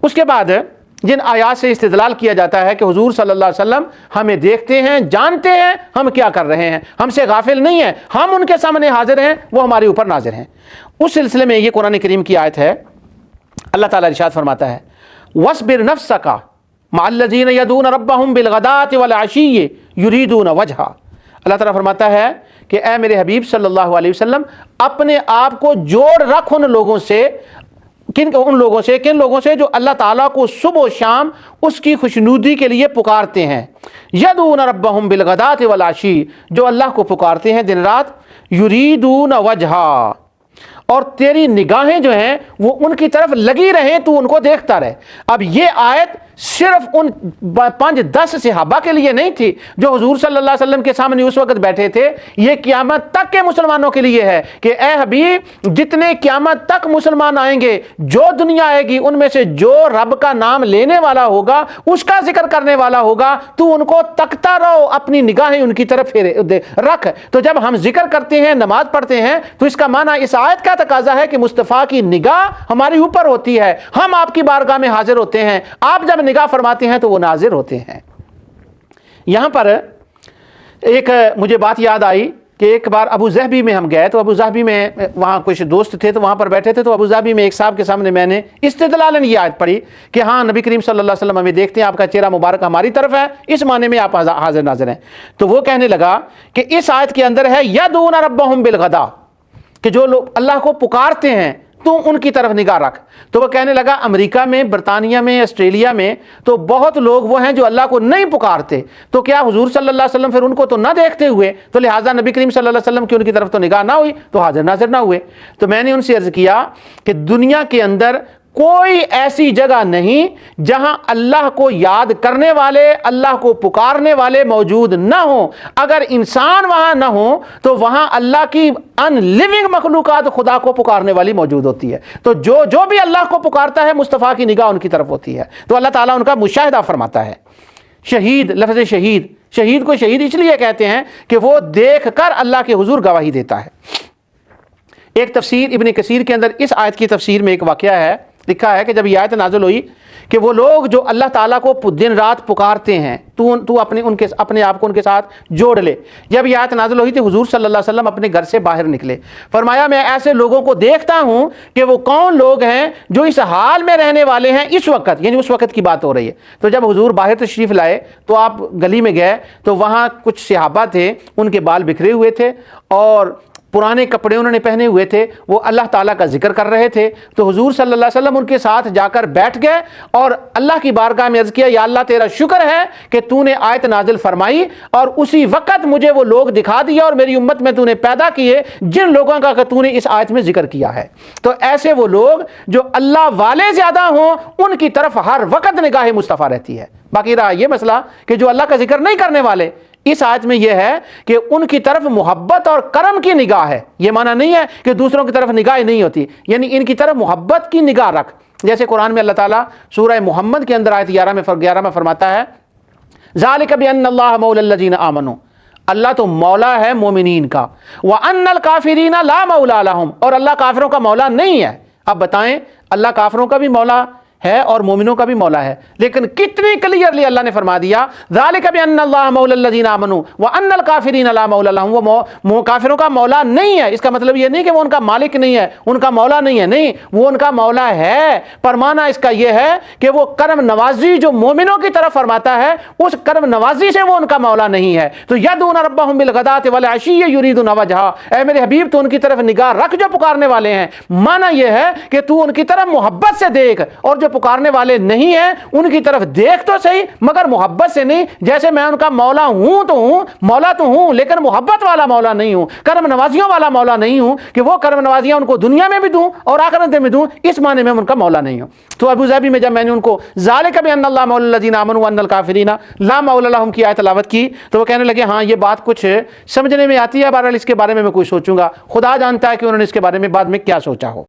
اس کے بعد جن آیات سے استدلال کیا جاتا ہے کہ حضور صلی اللہ علیہ وسلم ہمیں دیکھتے ہیں، جانتے ہیں ہم کیا کر رہے ہیں، ہم سے غافل نہیں ہیں، ہم ان کے سامنے حاضر ہیں، وہ ہمارے اوپر ناظر ہیں، اس سلسلے میں یہ قرآن کریم کی آیت ہے۔ اللہ تعالیٰ ارشاد فرماتا ہے وَاصْبِرْ نَفْسَكَ مَعَ الَّذِينَ يَدْعُونَ رَبَّهُمْ بِالْغَدَاةِ وَالْعَشِيِّ يُرِيدُونَ وَجْهَهُ۔ اللہ تعالیٰ فرماتا ہے کہ اے میرے حبیب صلی اللہ علیہ وسلم، اپنے آپ کو جوڑ رکھ ان لوگوں سے، کن لوگوں سے جو اللہ تعالیٰ کو صبح و شام اس کی خوشنودی کے لیے پکارتے ہیں۔ یدعون ربہم بالغداۃ والعشی، جو اللہ کو پکارتے ہیں دن رات، یریدون وجہا، اور تیری نگاہیں جو ہیں وہ ان کی طرف لگی رہیں، تو ان کو دیکھتا رہے۔ اب یہ آیت صرف ان 5-10 صحابہ کے لیے نہیں تھی جو حضور صلی اللہ علیہ وسلم کے سامنے اس وقت بیٹھے تھے، یہ قیامت تک کے مسلمانوں کے لیے ہے کہ اے حبیب، جتنے قیامت تک مسلمان آئیں گے، جو دنیا آئے گی، ان میں سے جو رب کا نام لینے والا ہوگا، اس کا ذکر کرنے والا ہوگا، تو ان کو تکتا رہو، اپنی نگاہیں ان کی طرف رکھ۔ تو جب ہم ذکر کرتے ہیں، نماز پڑھتے ہیں، تو اس کا معنی اس آیت کا تقاضا ہے کہ مصطفیٰ کی نگاہ ہمارے اوپر ہوتی ہے، ہم آپ کی بارگاہ میں حاضر ہوتے ہیں، آپ جب نگاہ فرماتے ہیں تو وہ ناظر ہوتے ہیں۔ یہاں پر ایک مجھے بات یاد آئی کہ ایک بار ابو ظبی میں ہم گئے، تو ابو ظبی میں وہاں کچھ دوست تھے، تو وہاں پر بیٹھے تھے، تو ابو ظبی میں ایک صاحب کے سامنے میں نے استدلالً یہ آیت پڑھی کہ ہاں نبی کریم صلی اللہ علیہ وسلم ہمیں دیکھتے ہیں، آپ کا چہرہ مبارک ہماری طرف ہے، اس معنی میں آپ حاضر ناظر ہیں۔ تو وہ کہنے لگا کہ اس آیت کے اندر ہے یدعون ربہم بالغدا، کہ جو لوگ اللہ کو پکارتے ہیں تو ان کی طرف نگاہ رکھ۔ تو وہ کہنے لگا امریکہ میں، برطانیہ میں، آسٹریلیا میں تو بہت لوگ وہ ہیں جو اللہ کو نہیں پکارتے، تو کیا حضور صلی اللہ علیہ وسلم پھر ان کو تو نہ دیکھتے ہوئے، تو لہٰذا نبی کریم صلی اللہ علیہ وسلم کی ان کی طرف تو نگاہ نہ ہوئی، تو حاضر ناظر نہ ہوئے۔ تو میں نے ان سے عرض کیا کہ دنیا کے اندر کوئی ایسی جگہ نہیں جہاں اللہ کو یاد کرنے والے، اللہ کو پکارنے والے موجود نہ ہوں۔ اگر انسان وہاں نہ ہوں تو وہاں اللہ کی ان لیونگ مخلوقات خدا کو پکارنے والی موجود ہوتی ہے۔ تو جو بھی اللہ کو پکارتا ہے، مصطفیٰ کی نگاہ ان کی طرف ہوتی ہے، تو اللہ تعالیٰ ان کا مشاہدہ فرماتا ہے۔ شہید، لفظ شہید کو شہید اس لیے کہتے ہیں کہ وہ دیکھ کر اللہ کے حضور گواہی دیتا ہے۔ ایک تفسیر ابن کثیر کے اندر اس آیت کی تفسیر میں ایک واقعہ ہے، لکھا ہے کہ جب یہ آیت نازل ہوئی کہ وہ لوگ جو اللہ تعالیٰ کو دن رات پکارتے ہیں، تو اپنے آپ کو ان کے ساتھ جوڑ لے۔ جب یہ آیت نازل ہوئی تو حضور صلی اللہ علیہ وسلم اپنے گھر سے باہر نکلے، فرمایا میں ایسے لوگوں کو دیکھتا ہوں کہ وہ کون لوگ ہیں جو اس حال میں رہنے والے ہیں اس وقت، یعنی اس وقت کی بات ہو رہی ہے۔ تو جب حضور باہر تشریف لائے تو آپ گلی میں گئے تو وہاں کچھ صحابہ تھے، ان کے بال بکھرے ہوئے تھے اور پرانے کپڑے انہوں نے پہنے ہوئے تھے، وہ اللہ تعالیٰ کا ذکر کر رہے تھے۔ تو حضور صلی اللہ علیہ وسلم ان کے ساتھ جا کر بیٹھ گئے اور اللہ کی بارگاہ میں عرض کیا، یا اللہ تیرا شکر ہے کہ تو نے آیت نازل فرمائی اور اسی وقت مجھے وہ لوگ دکھا دیا اور میری امت میں تو نے پیدا کیے جن لوگوں کا کہ تو نے اس آیت میں ذکر کیا ہے۔ تو ایسے وہ لوگ جو اللہ والے زیادہ ہوں، ان کی طرف ہر وقت نگاہ مصطفیٰ رہتی ہے۔ باقی رہا یہ مسئلہ کہ جو اللہ کا ذکر نہیں کرنے والے، اس آیت میں یہ ہے کہ ان کی طرف محبت اور کرم کی نگاہ ہے۔ یہ معنی نہیں ہے کہ دوسروں کی طرف نگاہ نہیں ہوتی، یعنی ان کی طرف محبت کی نگاہ رکھ۔ جیسے قرآن میں اللہ تعالیٰ سورہ محمد کے اندر آیت 11 میں فرماتا ہے ذالک بان اللہ مولی الذین آمنوا، اللہ تو مولا ہے مومنین کا، وان الکافرین لا مولا لہم، اور اللہ کافروں کا مولا نہیں ہے۔ اب بتائیں، اللہ کافروں کا بھی مولا ہے اور مومنوں کا بھی مولا ہے، لیکن کتنی کلیئرلی اللہ نے فرما دیا ذالک بان اللہ مولی الذین آمنوا وان الکافرین لا مولا لہم، وہ کافروں کا مولا نہیں ہے۔ اس کا مطلب یہ نہیں کہ وہ ان کا مالک نہیں ہے، ان کا مولا نہیں ہے، نہیں، وہ ان کا مولا ہے، پر معنی اس کا یہ ہے کہ وہ کرم نوازی جو مومنوں کی طرف فرماتا ہے، اس کرم نوازی سے وہ ان کا مولا نہیں ہے۔ تو یدعون ربہم بالغداۃ والعشی یریدون وجہہ، اے میرے حبیب تو ان کی طرف نگاہ رکھ جو پکارنے والے ہیں۔ معنی یہ ہے کہ تو ان کی طرف محبت سے دیکھ، اور جو پکارنے والے نہیں ہیں ان کی طرف دیکھ تو صحیح مگر محبت سے نہیں۔ جیسے میں ان کا مولا ہوں تو ہوں، مولا تو ہوں، لیکن محبت والا مولا نہیں ہوں، کرم نوازیوں والا مولا نہیں ہوں کہ وہ کرم نوازیاں ان کو دنیا میں بھی دوں اور آخرت میں دوں، اس معنی میں ان کا مولا نہیں ہوں۔ تو ابو ظبی میں جب میں نے ان کو ذالک بان اللہ مولی الذین آمنوا وان الکافرین لا مولا لہم کی آیت تلاوت کی تو وہ کہنے لگے ہاں یہ بات کچھ سمجھنے میں آتی ہے، بہرحال اس کے بارے میں کوئی سوچوں گا۔ خدا جانتا ہے کہ انہوں نے اس کے بارے میں بعد میں کیا سوچا ہو۔